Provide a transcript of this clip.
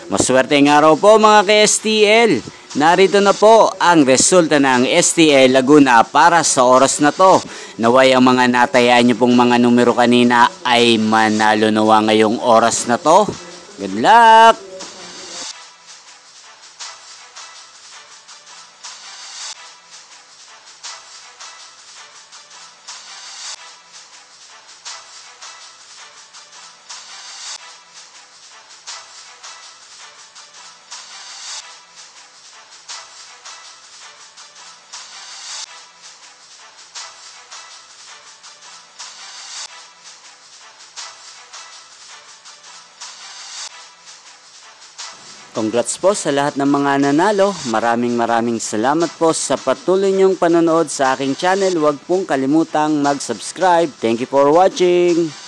Maswerteng araw po mga ka-STL. Narito na po ang resulta ng STL Laguna para sa oras na to. Naway ang mga natayaan nyo pong mga numero kanina ay manalo nawa ngayong oras na to. Good luck! Congrats po sa lahat ng mga nanalo. Maraming salamat po sa patuloy niyong panonood sa aking channel. Huwag pong kalimutang mag-subscribe. Thank you for watching.